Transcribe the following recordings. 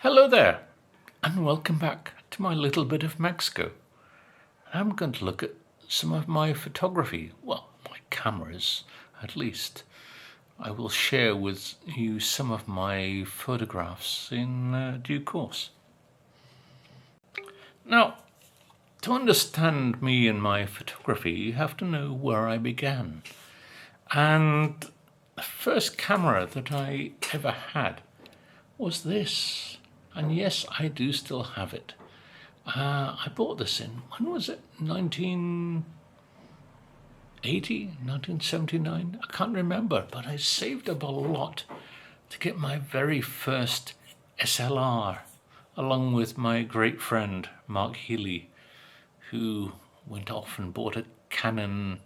Hello there, and welcome back to my little bit of Mexico. I'm going to look at some of my photography, well, my cameras at least. I will share with you some of my photographs in due course. Now, to understand me and my photography, you have to know where I began. And the first camera that I ever had was this. And yes, I do still have it. I bought this when was it? 1980, 1979? I can't remember, but I saved up a lot to get my very first SLR, along with my great friend Mark Healy, who went off and bought a Canon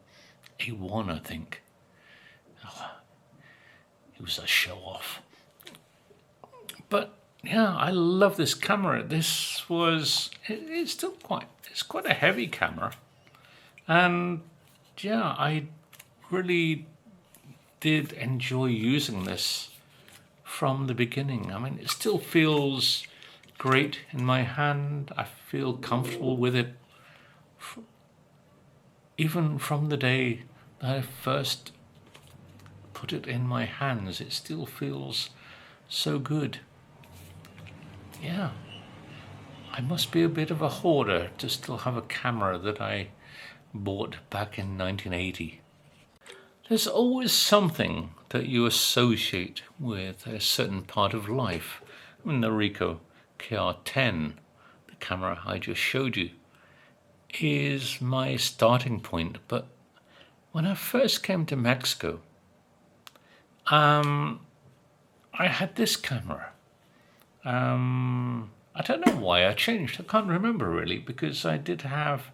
A1, I think. It was a show-off. But yeah, I love this camera. It's quite a heavy camera. And yeah, I really did enjoy using this from the beginning. I mean, it still feels great in my hand. I feel comfortable with it. Even from the day that I first put it in my hands, it still feels so good. Yeah, I must be a bit of a hoarder to still have a camera that I bought back in 1980. There's always something that you associate with a certain part of life. I mean, the Ricoh KR10, the camera I just showed you, is my starting point. But when I first came to Mexico, I had this camera. I don't know why I changed. I can't remember really, because I did have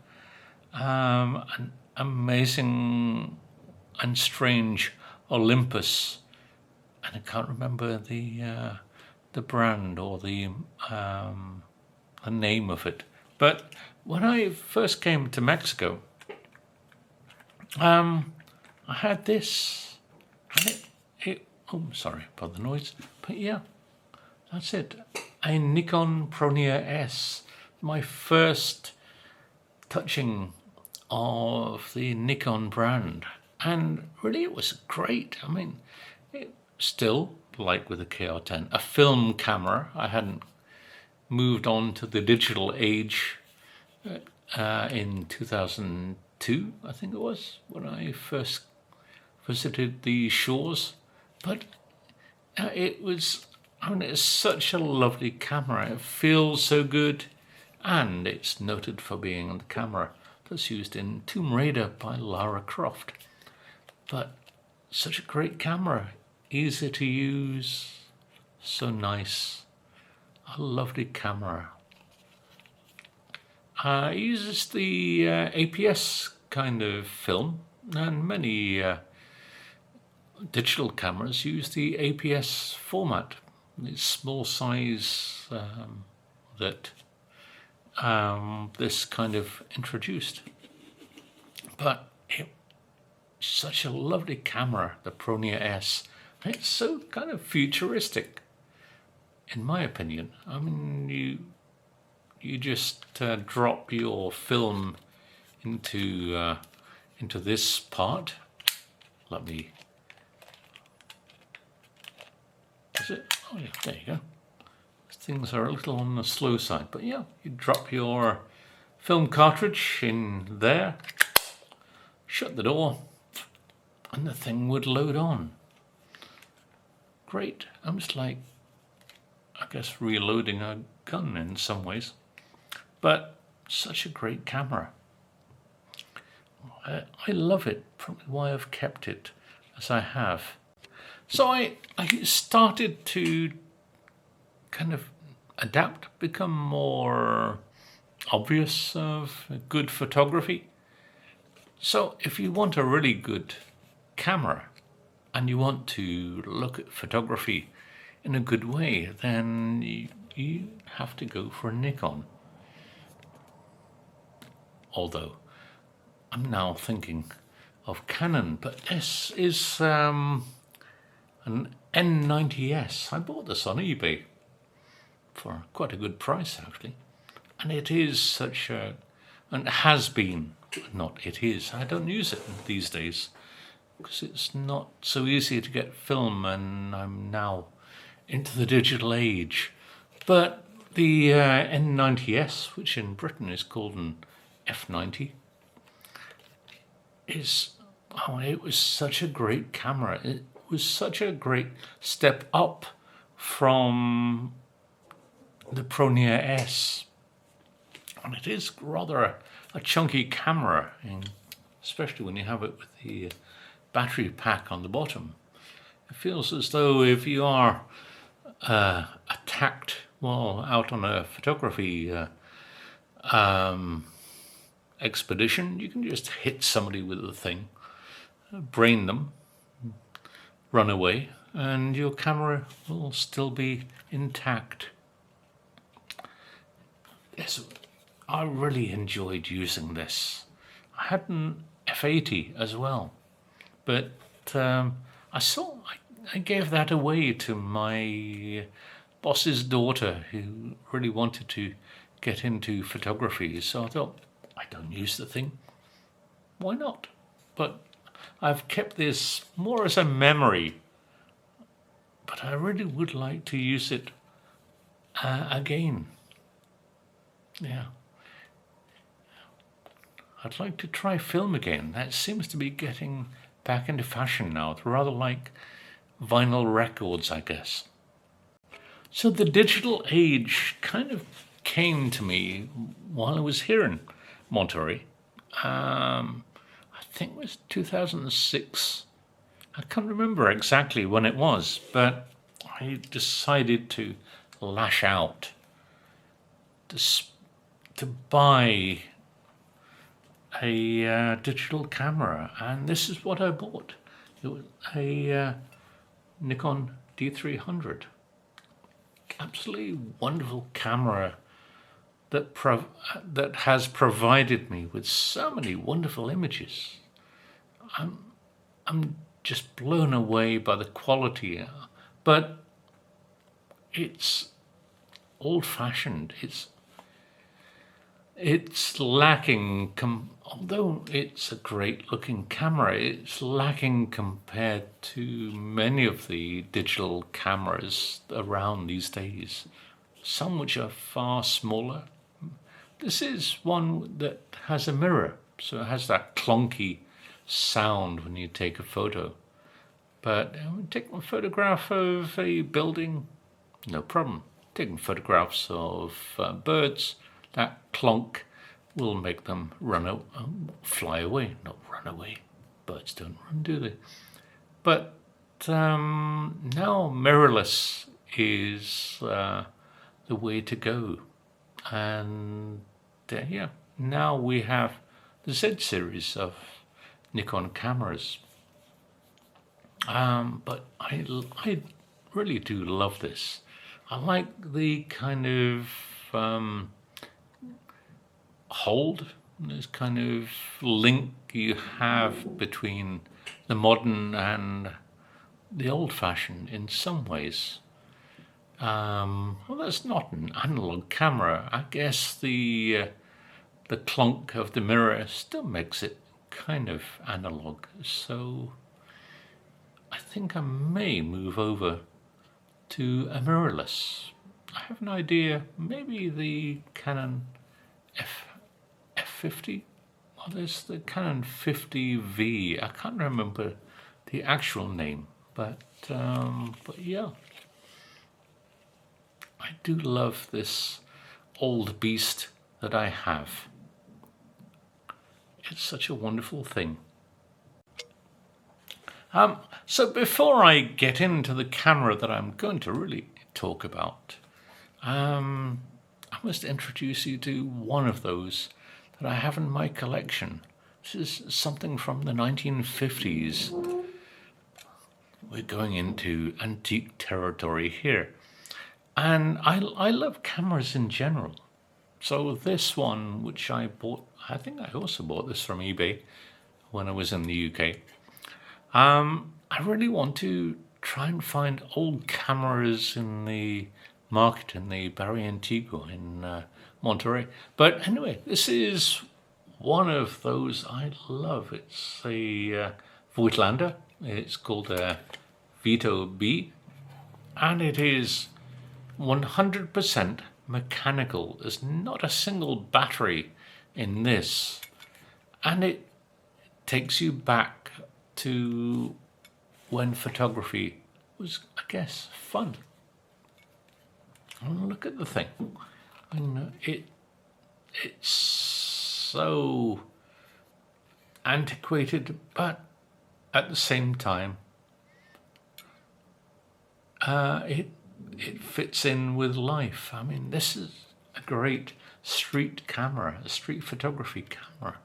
an amazing and strange Olympus, and I can't remember the brand or the name of it. But when I first came to Mexico, I had this. Oh, sorry about the noise. But yeah, that's it. A Nikon Pronia S. My first touching of the Nikon brand. And really it was great. I mean, it still, like with the KR10, a film camera. I hadn't moved on to the digital age in 2002, I think it was, when I first visited the shores. But it's such a lovely camera. It feels so good, and it's noted for being the camera that's used in Tomb Raider by Lara Croft. But such a great camera, easy to use, so nice, a lovely camera. It uses the APS kind of film, and many digital cameras use the APS format. It's small size that this kind of introduced. But it's such a lovely camera, the Pronia S. It's so kind of futuristic, in my opinion. I mean, you just drop your film into this part. Let me. Is it? Oh yeah, there you go. Things are a little on the slow side, but yeah, you drop your film cartridge in there, shut the door, and the thing would load on. Great. Almost like, I guess, reloading a gun in some ways. But such a great camera. I love it, probably why I've kept it as I have. So I started to kind of adapt, become more obvious of good photography. So if you want a really good camera and you want to look at photography in a good way, then you have to go for a Nikon. Although I'm now thinking of Canon, but this is an N90S. I bought this on eBay for quite a good price actually. And it is such a, and it has been, not it is, I don't use it these days because it's not so easy to get film, and I'm now into the digital age. But the N90S, which in Britain is called an F90, is, oh, it was such a great camera. It was such a great step up from the Pro Neo S. And it is rather a chunky camera, especially when you have it with the battery pack on the bottom. It feels as though if you are attacked while out on a photography expedition, you can just hit somebody with the thing, brain them, run away, and your camera will still be intact. Yes, I really enjoyed using this. I had an F80 as well, but I gave that away to my boss's daughter, who really wanted to get into photography. So I thought, I don't use the thing, why not? But I've kept this more as a memory, but I really would like to use it again. Yeah. I'd like to try film again. That seems to be getting back into fashion now. It's rather like vinyl records, I guess. So the digital age kind of came to me while I was here in Monterey. I think it was 2006. I can't remember exactly when it was, but I decided to lash out to buy a digital camera, and this is what I bought. It was a Nikon D300. Absolutely wonderful camera that has provided me with so many wonderful images. I'm just blown away by the quality, but it's old-fashioned. It's lacking, although it's a great-looking camera, it's lacking compared to many of the digital cameras around these days. Some which are far smaller. This is one that has a mirror, so it has that clunky sound when you take a photo. But taking a photograph of a building, no problem. Taking photographs of birds, that clunk will make them fly away. Not run away. Birds don't run, do they? But now mirrorless is the way to go. And yeah, now we have the Z series of Nikon cameras. But I really do love this. I like the kind of hold, this kind of link you have between the modern and the old-fashioned in some ways. Well, that's not an analog camera. I guess the clunk of the mirror still makes it kind of analog. So I think I may move over to a mirrorless. I have an idea, maybe the Canon F50. Well, there's the Canon 50V. I can't remember the actual name, but yeah. I do love this old beast that I have. It's such a wonderful thing. So before I get into the camera that I'm going to really talk about, I must introduce you to one of those that I have in my collection. This is something from the 1950s. We're going into antique territory here. And I love cameras in general. So this one, which I bought, I think I also bought this from eBay when I was in the UK. I really want to try and find old cameras in the market in the Barrio Antiguo in Monterey. But anyway, this is one of those I love. It's a Voigtlander. It's called a Vito B, and it is 100% mechanical. There's not a single battery in this, and it takes you back to when photography was, I guess, fun. And look at the thing. And it's so antiquated, but at the same time, it fits in with life. I mean, this is a great street camera, a street photography camera.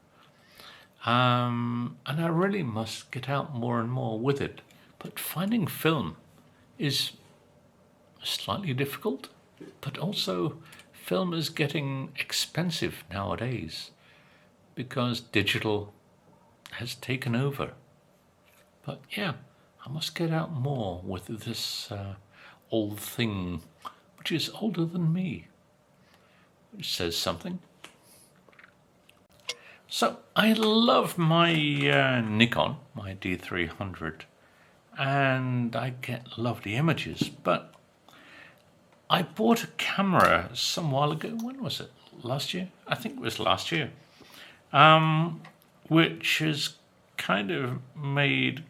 And I really must get out more and more with it. But finding film is slightly difficult, but also film is getting expensive nowadays because digital has taken over. But yeah, I must get out more with this old thing, which is older than me, which says something. So I love my Nikon, my D300, and I get lovely images, but I bought a camera some while ago. When was it? Last year? I think it was last year. Which has kind of made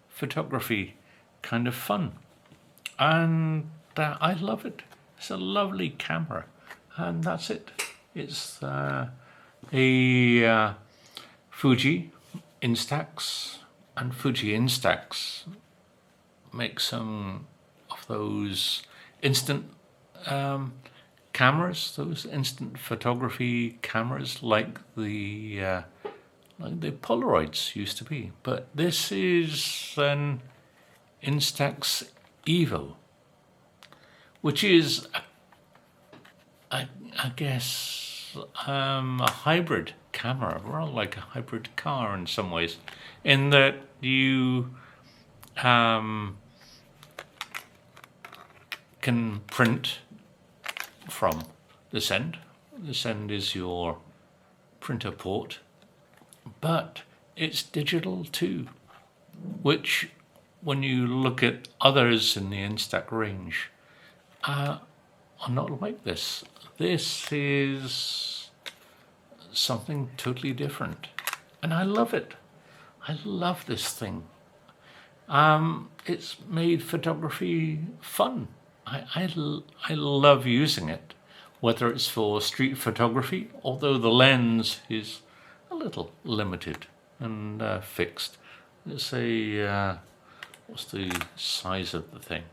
photography kind of fun. And I love it. It's a lovely camera. And that's it. It's a Fuji Instax. And Fuji Instax makes some of those instant cameras, those instant photography cameras like the Polaroids used to be. But this is an Instax Evo, which is, I guess, a hybrid camera, rather like a hybrid car in some ways, in that you can print from this end. This end is your printer port, but it's digital too, which when you look at others in the Instax range are not like this. This is something totally different, and I love it. I love this thing. It's made photography fun. I love using it, whether it's for street photography, although the lens is a little limited and fixed. It's a, what's the size of the thing?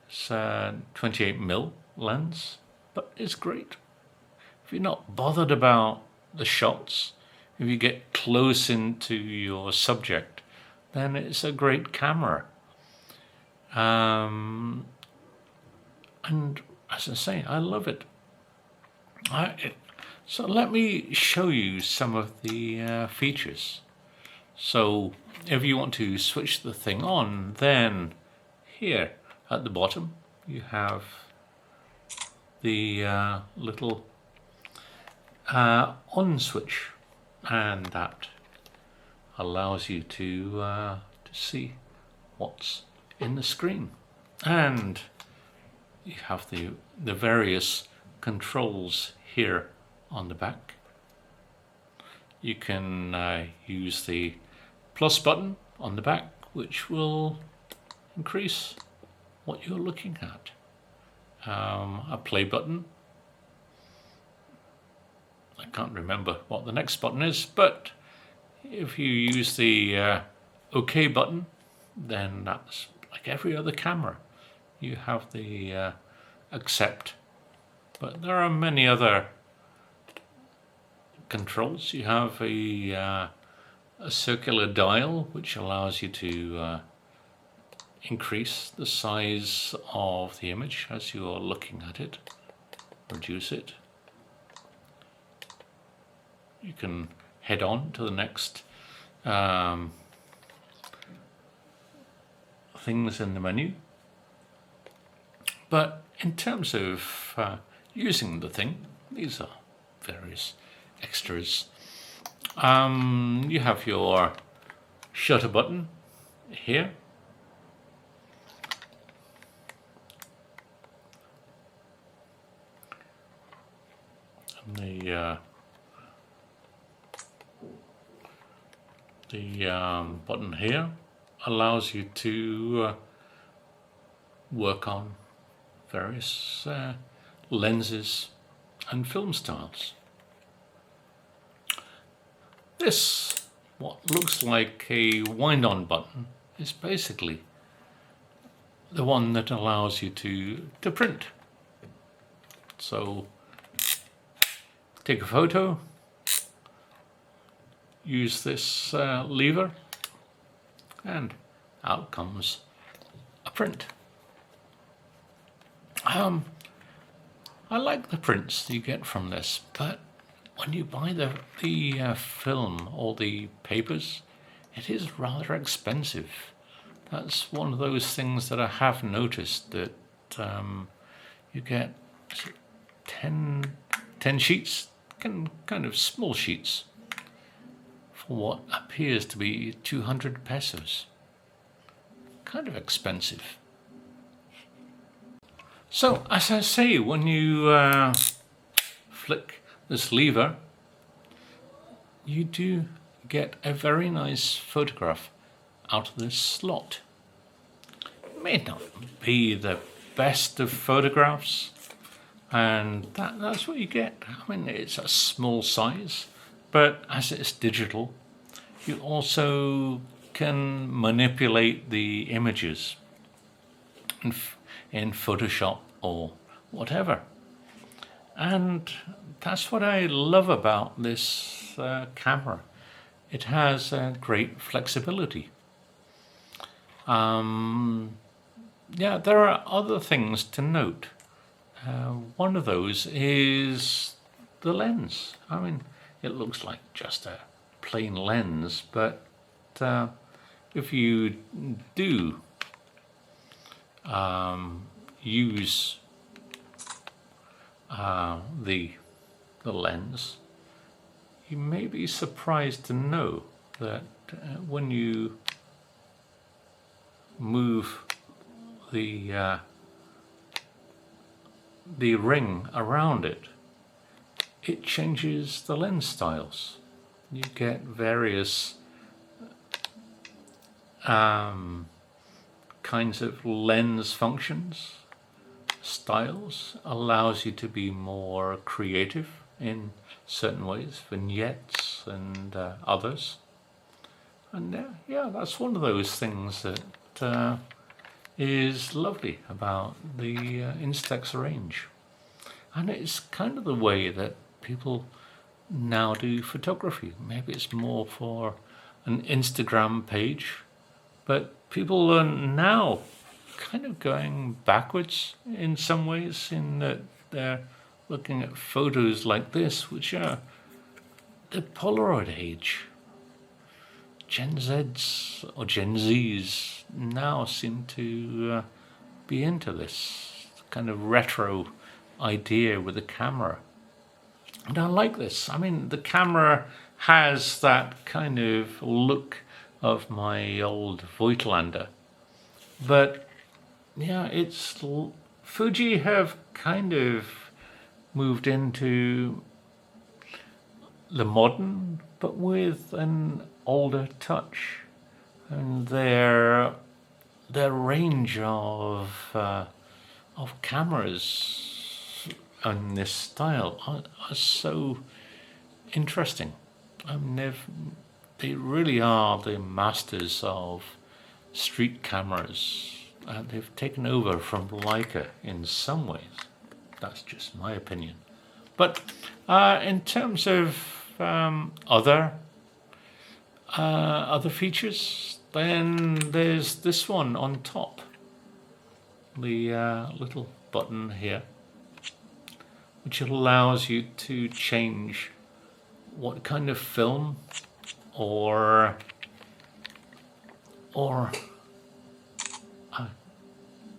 It's a 28mm lens, but it's great. If you're not bothered about the shots, if you get close into your subject, then it's a great camera. And as I say, I love it. So let me show you some of the features. So if you want to switch the thing on, then here at the bottom you have the little on switch, and that allows you to see what's in the screen. And you have the various controls here on the back. You can use the plus button on the back, which will increase what you're looking at. A play button. I can't remember what the next button is, but if you use the OK button, then that's like every other camera. You have the accept, but there are many other controls. You have a circular dial, which allows you to increase the size of the image as you're looking at it, reduce it. You can head on to the next things in the menu. But in terms of using the thing, these are various extras. You have your shutter button here. And the button here allows you to work on various lenses and film styles. This, what looks like a wind-on button, is basically the one that allows you to print. So take a photo, use this lever, and out comes a print. I like the prints you get from this, but when you buy the film or the papers, it is rather expensive. That's one of those things that I have noticed, that you get 10 sheets, kind of small sheets, for what appears to be 200 pesos. Kind of expensive. So, as I say, when you flick this lever, you do get a very nice photograph out of this slot. It may not be the best of photographs, and that's what you get. I mean, it's a small size, but as it's digital, you also can manipulate the images in Photoshop or whatever. And that's what I love about this camera. It has great flexibility. Yeah, there are other things to note. One of those is the lens. I mean, it looks like just a plain lens, but if you do use the lens, you may be surprised to know that when you move the ring around it, it changes the lens styles. You get various kinds of lens functions, styles, allows you to be more creative in certain ways, vignettes and others. And yeah, that's one of those things that is lovely about the Instax range. And it's kind of the way that people now do photography. Maybe it's more for an Instagram page, but people are now kind of going backwards in some ways, in that they're looking at photos like this, which are the Polaroid age. Gen Zs or Gen Zs now seem to be into this kind of retro idea with the camera. And I like this. I mean, the camera has that kind of look of my old Voigtlander. But yeah, it's Fuji have kind of moved into the modern, but with an older touch, and their range of cameras in this style are so interesting. They really are the masters of street cameras. They've taken over from Leica in some ways. That's just my opinion. But in terms of other features, then there's this one on top, the little button here, which allows you to change what kind of film or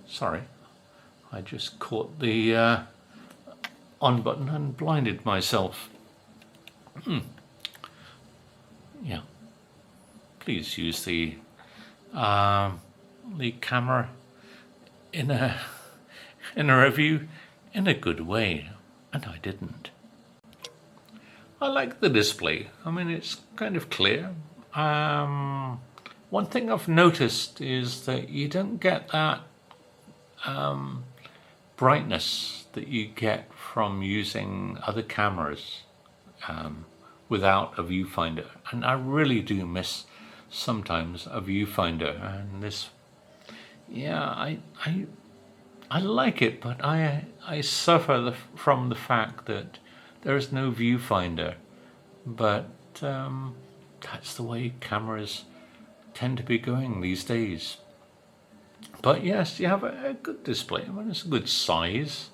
sorry, I just caught the on button and blinded myself. Yeah, please use the camera in a review in a good way, and I didn't. I like the display. I mean, it's kind of clear. One thing I've noticed is that you don't get that brightness that you get from using other cameras without a viewfinder, and I really do miss sometimes a viewfinder. And this, yeah, I like it, but I suffer from the fact that there is no viewfinder. But that's the way cameras tend to be going these days. But yes, you have a good display. I mean, it's a good size,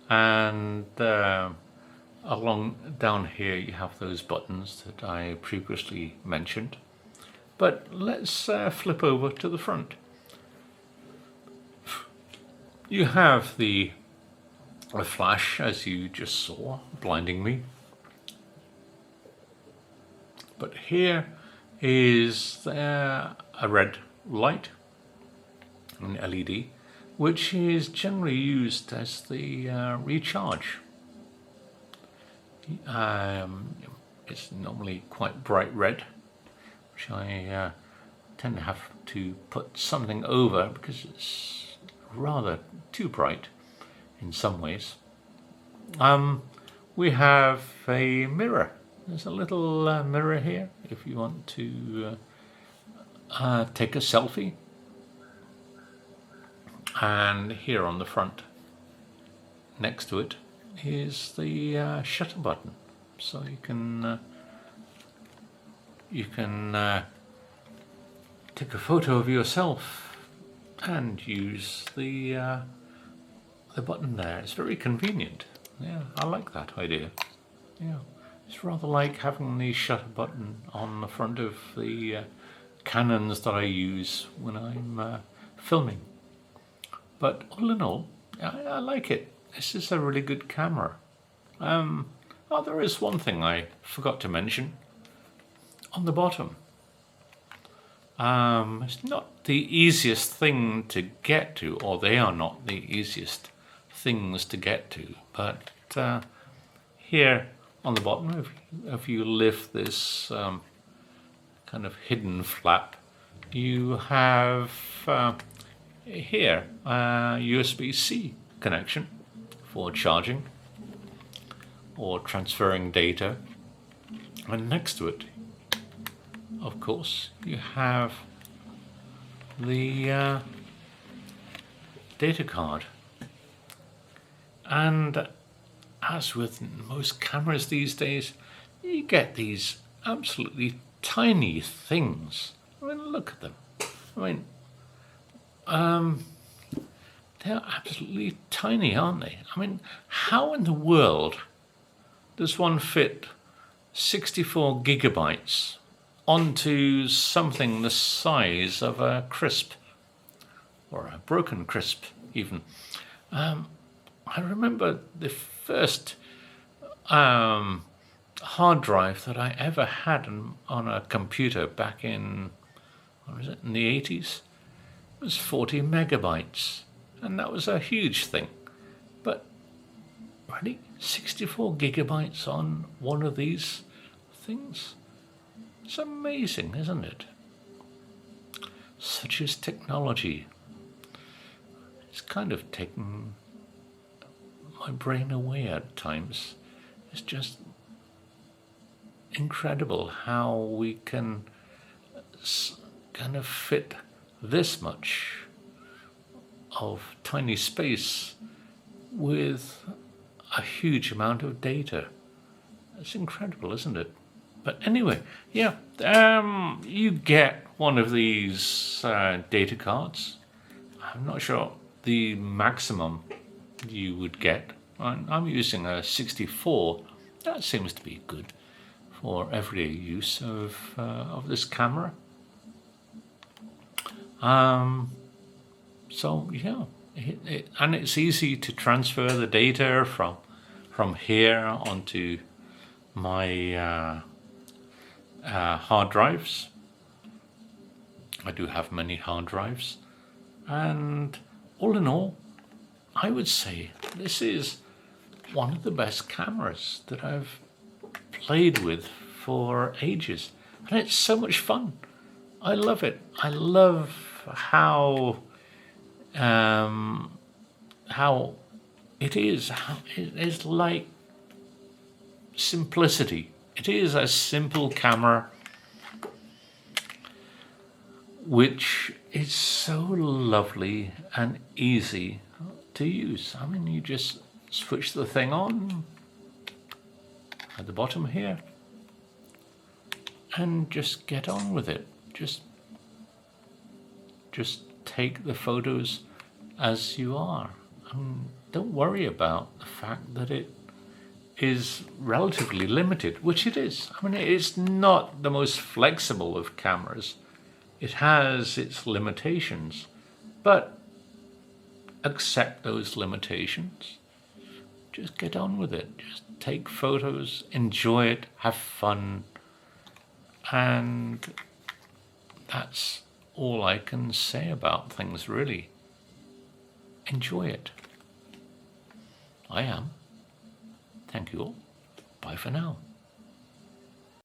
and along down here you have those buttons that I previously mentioned. But let's flip over to the front. You have the flash, as you just saw, blinding me. But here is a red light, an LED, which is generally used as the recharge. It's normally quite bright red, which I tend to have to put something over because it's rather too bright in some ways. We have a mirror. There's a little mirror here if you want to take a selfie. And here on the front, next to it, is the shutter button. So you can take a photo of yourself and use the button there. It's very convenient. Yeah, I like that idea. Yeah. It's rather like having the shutter button on the front of the Canons that I use when I'm filming. But all in all, I like it. This is a really good camera. Oh, there is one thing I forgot to mention. On the bottom, it's not the easiest thing to get to, or they are not the easiest things to get to, but here on the bottom, if you lift this kind of hidden flap, you have here a USB-C connection for charging or transferring data, and next to it, of course, you have the data card. And as with most cameras these days, you get these absolutely tiny things. I mean, look at them. I mean, they're absolutely tiny, aren't they? I mean, how in the world does one fit 64 gigabytes onto something the size of a crisp, or a broken crisp even? I remember the first hard drive that I ever had on a computer back in, what was it, in the 80s? It was 40 megabytes, and that was a huge thing. But really, 64 gigabytes on one of these things? It's amazing, isn't it? Such is technology. It's kind of taken my brain away at times. It's just incredible how we can kind of fit this much of tiny space with a huge amount of data. It's incredible, isn't it? But anyway, yeah, you get one of these data cards. I'm not sure the maximum you would get. I'm using a 64. That seems to be good for everyday use of this camera. So yeah, And it's easy to transfer the data from here onto my hard drives. I do have many hard drives, and all in all, I would say this is one of the best cameras that I've played with for ages, and it's so much fun. I love it. I love how it is. It is like simplicity. It is a simple camera which is so lovely and easy to use. I mean, you just switch the thing on at the bottom here and just get on with it. Just take the photos as you are. Don't worry about the fact that it is relatively limited, which it is. I mean, it's not the most flexible of cameras. It has its limitations, but accept those limitations. Just get on with it. Just take photos, enjoy it, have fun, and that's all I can say about things, really. Enjoy it. I am. Thank you all. Bye for now.